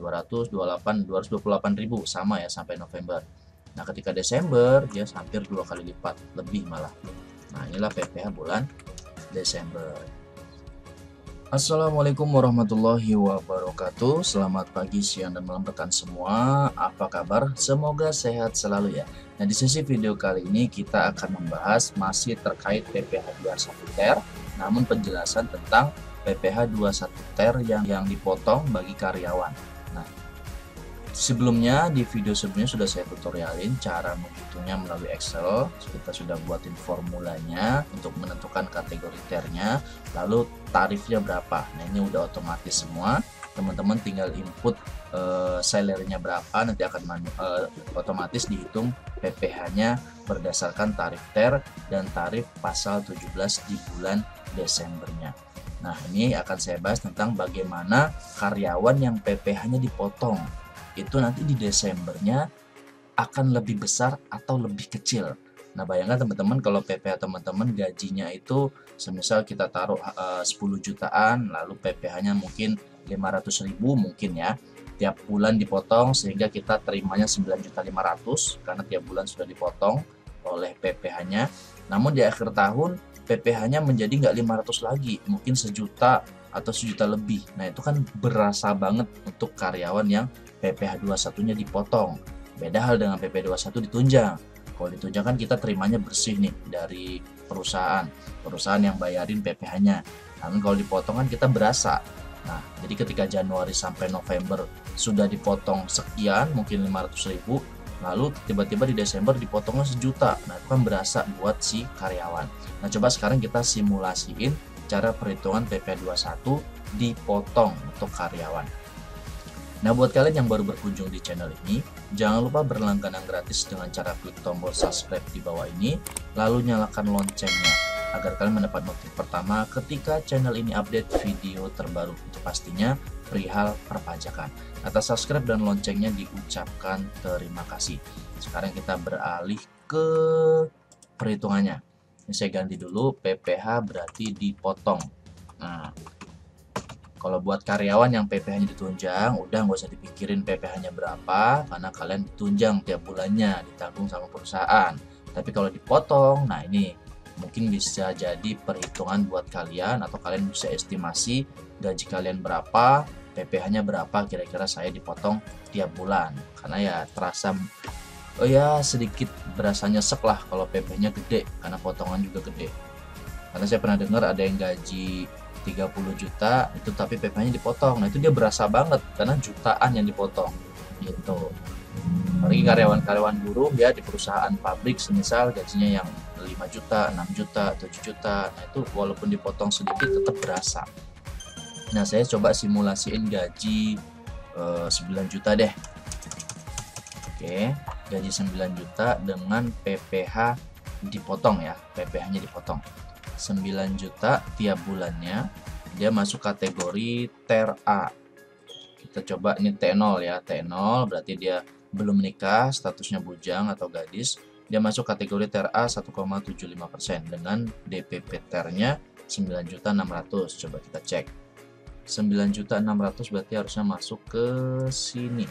200, 28, 228.000 sama ya sampai November. Nah, ketika Desember dia hampir 2 kali lipat, lebih malah. Nah, inilah PPh bulan Desember. Assalamualaikum warahmatullahi wabarakatuh. Selamat pagi, siang, dan malam rekan semua. Apa kabar? Semoga sehat selalu ya. Nah, di sesi video kali ini kita akan membahas masih terkait PPh 21 TER, namun penjelasan tentang PPh 21 TER yang dipotong bagi karyawan. Nah, sebelumnya di video sebelumnya sudah saya tutorialin cara menghitungnya melalui Excel. Kita sudah buatin formulanya untuk menentukan kategori TER-nya, lalu tarifnya berapa. Nah, ini udah otomatis semua. Teman-teman tinggal input salary-nya berapa, nanti akan otomatis dihitung PPh-nya berdasarkan tarif TER dan tarif pasal 17 di bulan Desembernya. Nah, ini akan saya bahas tentang bagaimana karyawan yang PPh-nya dipotong itu nanti di Desembernya akan lebih besar atau lebih kecil. Nah, bayangkan teman-teman kalau PPh teman-teman gajinya itu semisal kita taruh 10 jutaan, lalu PPh-nya mungkin 500.000 mungkin ya. Tiap bulan dipotong sehingga kita terimanya 9.500.000 karena tiap bulan sudah dipotong oleh PPh-nya. Namun di akhir tahun PPh-nya menjadi nggak 500 lagi, mungkin 1 juta atau 1 juta lebih. Nah, itu kan berasa banget untuk karyawan yang PPh 21-nya dipotong. Beda hal dengan PPh 21 ditunjang. Kalau ditunjang kan kita terimanya bersih nih dari perusahaan yang bayarin PPh-nya. Namun kalau dipotong kan kita berasa. Nah, jadi ketika Januari sampai November sudah dipotong sekian, mungkin 500.000, lalu tiba-tiba di Desember dipotongnya 1 juta. Nah, itu kan berasa buat si karyawan. Nah, coba sekarang kita simulasiin cara perhitungan PPh 21 dipotong untuk karyawan. Nah, buat kalian yang baru berkunjung di channel ini, jangan lupa berlangganan gratis dengan cara klik tombol subscribe di bawah ini, lalu nyalakan loncengnya agar kalian mendapat notif pertama ketika channel ini update video terbaru. Itu pastinya perihal perpajakan. Atas subscribe dan loncengnya diucapkan terima kasih. Sekarang kita beralih ke perhitungannya. Ini saya ganti dulu, PPh berarti dipotong. Nah, kalau buat karyawan yang PPh-nya ditunjang, udah nggak usah dipikirin PPh-nya berapa, karena kalian ditunjang tiap bulannya, ditanggung sama perusahaan. Tapi kalau dipotong, nah ini mungkin bisa jadi perhitungan buat kalian, atau kalian bisa estimasi gaji kalian berapa, PPh-nya berapa, kira-kira saya dipotong tiap bulan. Karena ya terasa, oh ya sedikit berasa nyesek lah kalau PPh-nya gede, karena potongan juga gede. Karena saya pernah dengar ada yang gaji 30 juta itu tapi PPh-nya dipotong. Nah, itu dia berasa banget karena jutaan yang dipotong gitu. Apalagi karyawan-karyawan buruh ya di perusahaan pabrik semisal gajinya yang 5 juta, 6 juta, 7 juta. Nah, itu walaupun dipotong sedikit tetap berasa. Nah, saya coba simulasiin gaji 9 juta deh. Oke, gaji 9 juta dengan PPh dipotong ya, PPh-nya dipotong. 9 juta tiap bulannya, dia masuk kategori TER A. Kita coba ini T0 ya, T0 berarti dia belum menikah, statusnya bujang atau gadis. Dia masuk kategori TER A 1,75% dengan DPP TER-nya 9.600.000. Coba kita cek. 9.600.000 berarti harusnya masuk ke sini.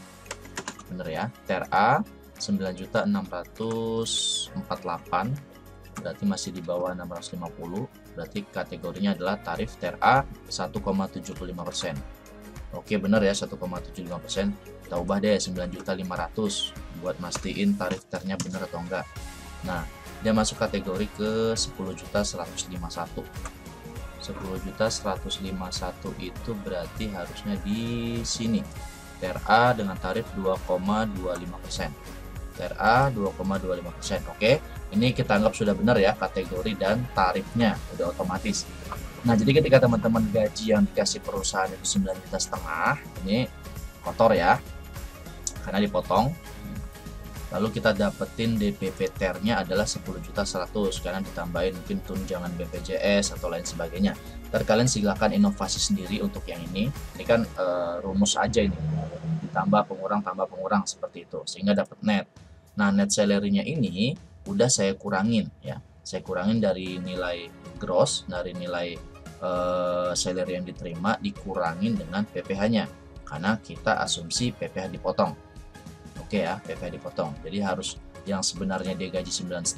Bener ya, TER A 9.648.000. Berarti masih di bawah 650, berarti kategorinya adalah tarif TER A 1,75%. Oke, benar ya, 1,75%. Kita ubah deh 9.500.000 buat mastiin tarif TER-nya benar atau enggak. Nah, dia masuk kategori ke 10.151. 10.151 itu berarti harusnya di sini. TER A dengan tarif 2,25%. TER A 2,25%. Oke, ini kita anggap sudah benar ya kategori dan tarifnya udah otomatis. Nah, jadi ketika teman-teman gaji yang dikasih perusahaan itu 9,5 juta, ini kotor ya karena dipotong. Lalu kita dapetin DPP TER-nya adalah 10.100.000 karena ditambahin mungkin tunjangan BPJS atau lain sebagainya. Ntar kalian silahkan inovasi sendiri untuk yang ini. Ini kan rumus aja ini, ditambah pengurang seperti itu sehingga dapat net. Nah, net salary-nya ini udah saya kurangin ya, saya kurangin dari nilai gross, dari nilai salary yang diterima dikurangin dengan PPh-nya. karena kita asumsi PPh dipotong. Oke ya, PPh dipotong. Jadi harus yang sebenarnya dia gaji 9,5,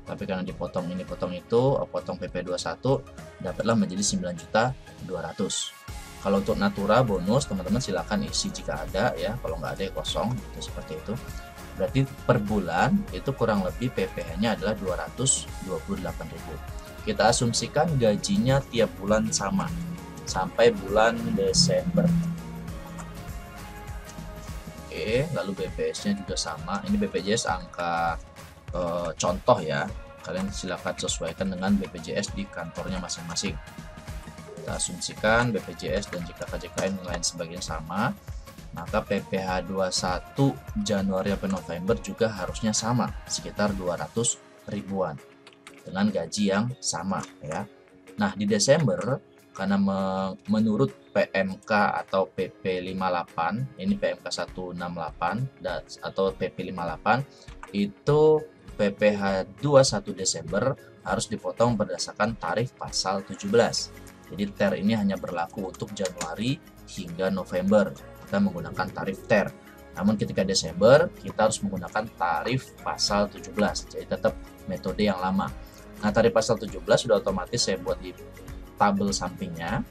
tapi karena dipotong ini potong itu, potong PP 21, dapatlah menjadi 9.200.000. Kalau untuk natura bonus, teman-teman silakan isi jika ada ya, kalau nggak ada ya kosong, itu seperti itu. Berarti per bulan itu kurang lebih PPh-nya adalah 228.000. Kita asumsikan gajinya tiap bulan sama sampai bulan Desember. Oke, lalu BPS-nya juga sama. Ini BPJS angka contoh ya. Kalian silakan sesuaikan dengan BPJS di kantornya masing-masing. Kita asumsikan BPJS dan jika KJKN lain sebagainya sama, maka PPh 21 Januari sampai November juga harusnya sama, sekitar 200 ribuan dengan gaji yang sama ya. Nah, di Desember karena menurut PMK atau PP 58, ini PMK 168 atau PP 58, itu PPh 21 Desember harus dipotong berdasarkan tarif pasal 17. Jadi TER ini hanya berlaku untuk Januari hingga November. Kita menggunakan tarif TER. Namun ketika Desember kita harus menggunakan tarif pasal 17. Jadi tetap metode yang lama. Nah, tarif pasal 17 sudah otomatis saya buat di tabel sampingnya.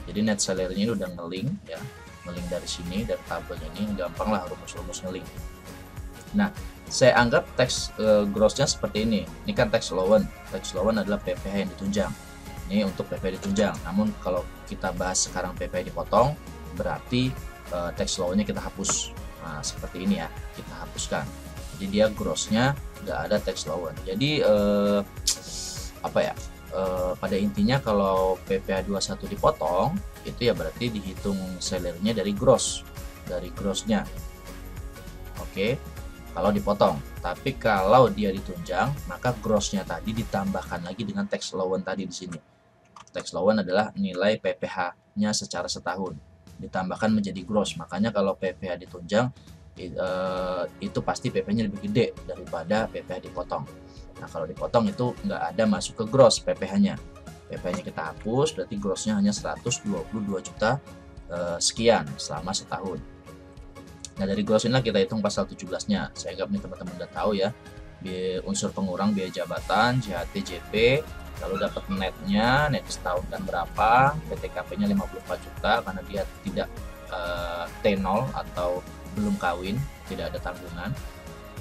Jadi net salary-nya ini udah ngeling ya. Ngeling dari sini, dari tabel ini, gampang lah rumus-rumus ngeling. Nah, saya anggap tax gross-nya seperti ini. Ini kan tax allowance. Tax allowance adalah PPh yang ditunjang. Ini untuk PPh ditunjang. Namun kalau kita bahas sekarang PPh dipotong, berarti tax allowance-nya kita hapus. Nah, seperti ini ya, kita hapuskan. Jadi dia gross-nya nggak ada tax allowance. Jadi apa ya? Pada intinya kalau PPh 21 dipotong, itu ya berarti dihitung salary-nya dari gross, dari gross-nya. Oke. Kalau dipotong, tapi kalau dia ditunjang, maka gross-nya tadi ditambahkan lagi dengan tax allowance tadi di sini. Tax allowance adalah nilai PPh-nya secara setahun, ditambahkan menjadi gross. Makanya kalau PPh ditunjang, itu pasti PPh-nya lebih gede daripada PPh dipotong. Nah, kalau dipotong itu nggak ada masuk ke gross PPh-nya. PPh-nya kita hapus, berarti gross-nya hanya 122 juta sekian selama setahun. Nah, dari gross inilah kita hitung pasal 17-nya. Saya anggap nih teman-teman udah tahu ya. Unsur pengurang biaya jabatan, JHT, JP, lalu dapat netnya, net setahun kan berapa, PTKP-nya 54 juta karena dia tidak T0 atau belum kawin, tidak ada tanggungan.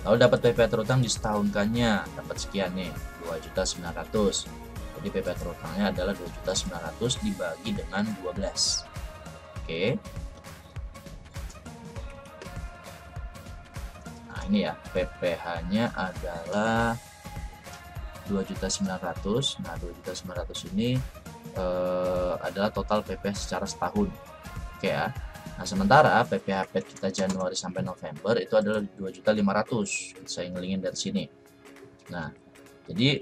Lalu dapat PPh terutang disetahunkannya, dapat sekian nih, 2.900.000. Jadi PPh terutangnya adalah 2.900.000 dibagi dengan 12. Oke. Ini ya, PPh-nya adalah 2.900.000. Nah, 2.900.000 ini adalah total PPh secara setahun. Oke ya. Nah, sementara PPh kita Januari sampai November itu adalah 2.500.000. Saya ngelingin dari sini. Nah, jadi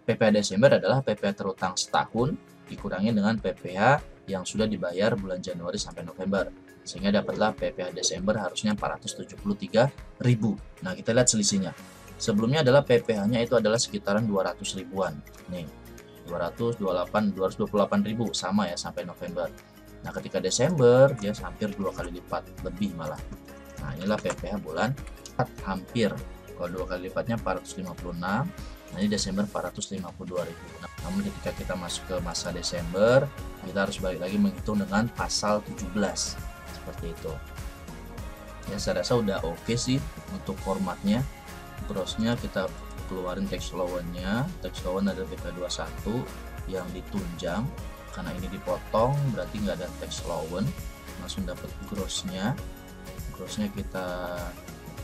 PPh Desember adalah PPh terutang setahun dikurangi dengan PPh yang sudah dibayar bulan Januari sampai November. Sehingga dapatlah PPh Desember harusnya 473.000. Nah, kita lihat selisihnya. Sebelumnya adalah PPh-nya itu adalah sekitaran 200 ribuan. Nih, 228.000 sama ya sampai November. Nah, ketika Desember dia hampir 2 kali lipat lebih malah. Nah, inilah PPh bulan 4 hampir. Kalau 2 kali lipatnya 456. Nah, ini Desember 452.000. Namun ketika kita masuk ke masa Desember, kita harus balik lagi menghitung dengan pasal 17. Seperti itu ya. Saya rasa udah oke sih untuk formatnya. Grossnya kita keluarin tax allowance-nya. Tax allowance ada PPh 21 yang ditunjang, karena ini dipotong berarti nggak ada tax allowance, langsung dapat grossnya. Grossnya kita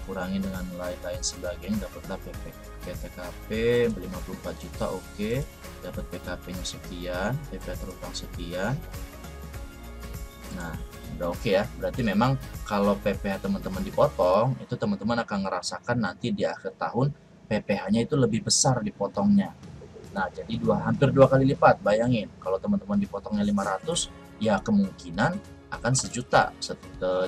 kurangi dengan nilai lain sebagainya, dapatlah PTKP 54 juta. Oke, dapat PKP-nya sekian, PPh terutang sekian. Nah, udah oke ya. Berarti memang kalau PPh teman-teman dipotong, itu teman-teman akan ngerasakan nanti di akhir tahun PPh-nya itu lebih besar dipotongnya. Nah, jadi hampir 2 kali lipat. Bayangin, kalau teman-teman dipotongnya 500, ya kemungkinan akan 1 juta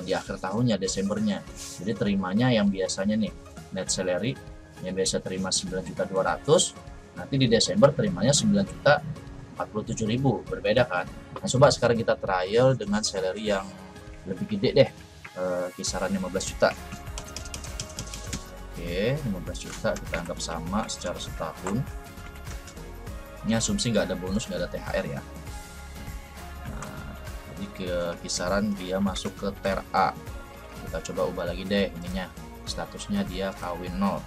di akhir tahunnya, Desembernya. Jadi terimanya yang biasanya nih, net salary yang biasa terima 9.200.000, nanti di Desember terimanya 9.047.000. Berbeda kan? Nah, coba sekarang kita trial dengan salary yang lebih gede deh, kisaran 15 juta. Oke, 15 juta kita anggap sama secara setahun. Ini asumsi nggak ada bonus, nggak ada THR ya. Nah, jadi ke kisaran dia masuk ke ter A. Kita coba ubah lagi deh ininya, statusnya dia kawin 0,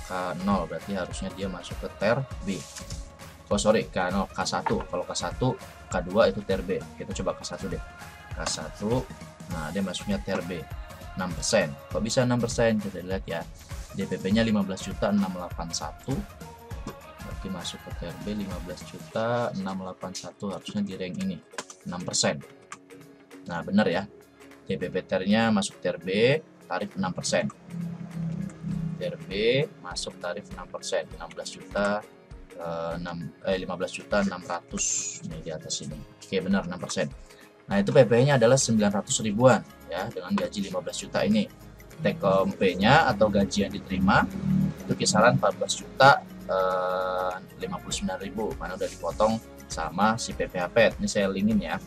K0, berarti harusnya dia masuk ke ter B. Oh sorry, K0, K1. Kalau K1, K2 itu ter B. Kita coba K1 deh. K1, nah dia masuknya ter B. 6%. Kok bisa 6%? Kita lihat ya. DPP-nya 15.681. Berarti masuk ke ter B 15.681, harusnya di rank ini 6%. Nah, benar ya. DPP ternya masuk ter B, tarif 6%. Ter B masuk tarif 6%, 15.600 nih di atas ini. Oke, benar 6%. Nah, itu PP-nya adalah 900 ribuan ya, dengan gaji 15 juta ini. Take home pay-nya atau gaji yang diterima itu kisaran 14.059.000 karena udah dipotong sama si PPH. Ini saya linkin ya.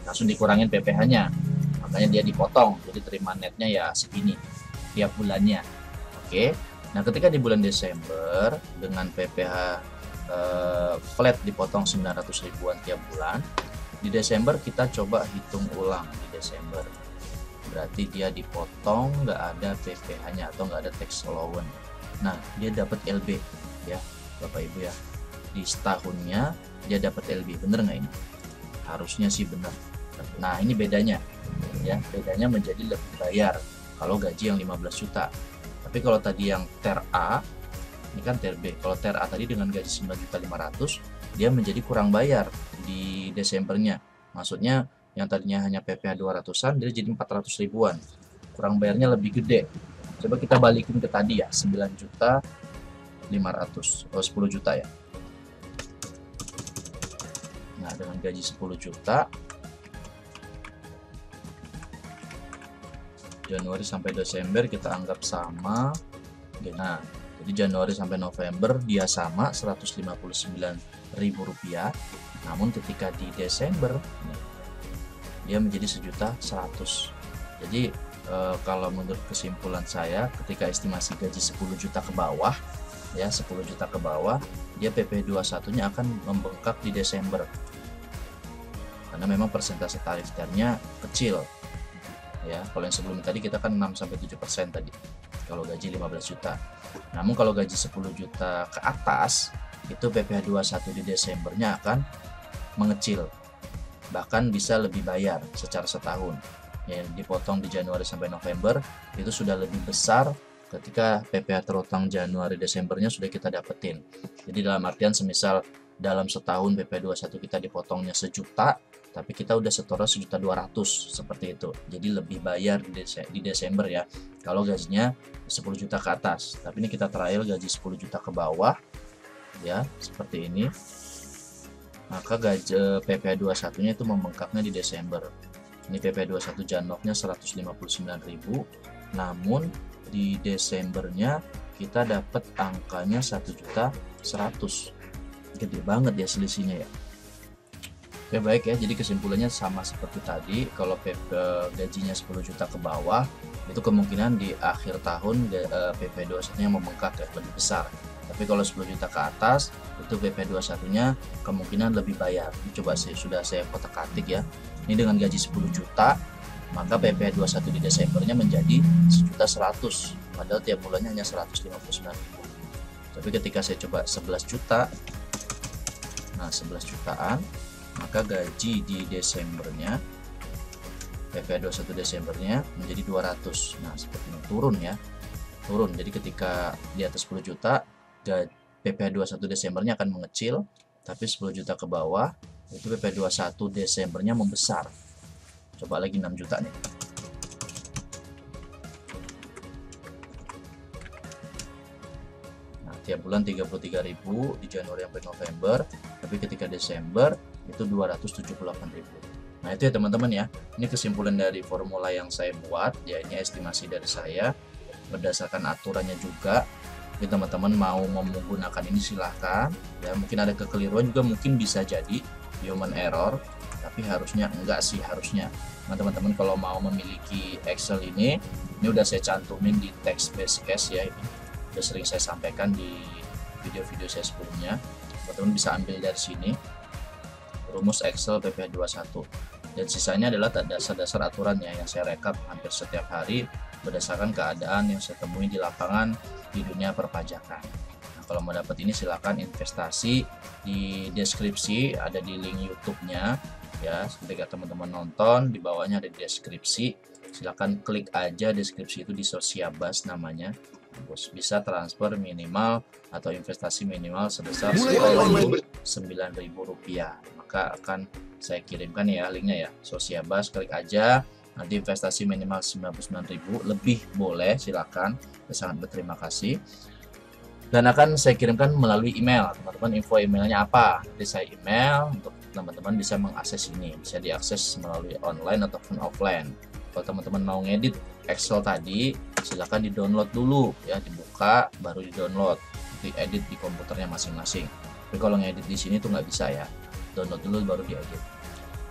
Langsung dikurangin PPH-nya. Makanya dia dipotong. Jadi terima netnya ya segini tiap bulannya. Oke. Nah, ketika di bulan Desember dengan PPH flat dipotong 900 ribuan tiap bulan, di Desember kita coba hitung ulang di Desember. Berarti dia dipotong, nggak ada PPH-nya atau nggak ada tax allowance. Nah, dia dapat LB ya, Bapak Ibu ya. Di setahunnya dia dapat LB, bener nggak ini? Harusnya sih bener. Nah, ini bedanya ya, bedanya menjadi lebih bayar kalau gaji yang 15 juta. Tapi kalau tadi yang ter A, ini kan ter B. Kalau ter A tadi dengan gaji 9.500.000, dia menjadi kurang bayar di Desembernya. Maksudnya yang tadinya hanya PPH 200-an, dia jadi 400 ribuan. Kurang bayarnya lebih gede. Coba kita balikin ke tadi ya, 9.500.000, oh 10 juta ya. Nah, dengan gaji 10 juta, Januari sampai Desember kita anggap sama. Nah, jadi Januari sampai November dia sama Rp159.000. Namun ketika di Desember dia menjadi 1.100.000. Jadi kalau menurut kesimpulan saya, ketika estimasi gaji 10 juta ke bawah ya, 10 juta ke bawah, dia PP 21-nya akan membengkak di Desember. Karena memang persentase tarif ternya kecil. Ya, kalau yang sebelum tadi kita kan 6-7% tadi kalau gaji 15 juta. Namun kalau gaji 10 juta ke atas itu PPh 21 di Desembernya akan mengecil, bahkan bisa lebih bayar secara setahun ya. Dipotong di Januari sampai November itu sudah lebih besar ketika PPh terutang Januari Desembernya sudah kita dapetin. Jadi dalam artian semisal dalam setahun PPh 21 kita dipotongnya 1 juta, tapi kita udah setornya 1.200.000 seperti itu. Jadi lebih bayar di Desember ya kalau gajinya 10 juta ke atas. Tapi ini kita trial gaji 10 juta ke bawah ya, seperti ini. Maka gaji PPh 21-nya itu membengkaknya di Desember. Ini PPh 21 Janoknya 159.000, namun di Desembernya kita dapat angkanya 1.100.000. Gede banget ya selisihnya ya. Oke, baik ya, jadi kesimpulannya sama seperti tadi. Kalau gajinya 10 juta ke bawah itu kemungkinan di akhir tahun PPh 21-nya membengkak ya, lebih besar. Tapi kalau 10 juta ke atas itu PPh 21-nya kemungkinan lebih bayar. Ini coba sudah saya kotak-katik ya. Ini dengan gaji 10 juta, maka PPh 21 di Desembernya menjadi 1.100.000. Padahal tiap bulannya hanya 159.000. Tapi ketika saya coba 11 juta, nah 11 jutaan, maka gaji di Desembernya, PPh 21 Desembernya menjadi 200. Nah, seperti ini turun ya. Turun. Jadi ketika di atas 10 juta, PPh 21 Desembernya akan mengecil, tapi 10 juta ke bawah itu PPh 21 Desembernya membesar. Coba lagi 6 juta nih. Nah, tiap bulan 33.000 di Januari sampai November, tapi ketika Desember itu 278.000. Nah, itu ya teman-teman ya. Ini kesimpulan dari formula yang saya buat, ya ini estimasi dari saya berdasarkan aturannya juga. Jadi teman-teman mau menggunakan ini silahkan ya, mungkin ada kekeliruan juga, mungkin bisa jadi human error, tapi tapi harusnya enggak sih, harusnya. Nah teman-teman kalau mau memiliki Excel ini udah saya cantumin di text based case ya, ini udah sering saya sampaikan di video-video saya sebelumnya. Teman-teman bisa ambil dari sini rumus Excel PPh 21, dan sisanya adalah dasar-dasar aturannya yang saya rekap hampir setiap hari berdasarkan keadaan yang saya temui di lapangan di dunia perpajakan. Nah, kalau mau dapat ini silakan investasi, di deskripsi ada di link YouTube-nya ya, ketika teman-teman nonton di bawahnya ada di deskripsi, silakan klik aja deskripsi itu, di Sosiabas namanya. Bisa transfer minimal atau investasi minimal sebesar Rp9.000, maka akan saya kirimkan ya linknya ya, Sosiabas, klik aja, nanti investasi minimal 99.000, lebih boleh silakan, saya sangat berterima kasih, dan akan saya kirimkan melalui email. Teman-teman info emailnya apa, nanti saya email untuk teman-teman bisa mengakses ini, bisa diakses melalui online ataupun offline. Kalau teman-teman mau ngedit Excel tadi, silahkan di-download dulu ya, dibuka baru di-download, diedit di komputernya masing-masing. Tapi kalau ngedit di sini tuh nggak bisa ya, download dulu baru diedit.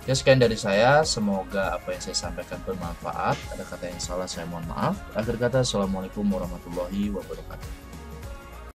Ya, sekian dari saya, semoga apa yang saya sampaikan bermanfaat. Ada kata yang salah saya mohon maaf. Akhir kata, assalamualaikum warahmatullahi wabarakatuh.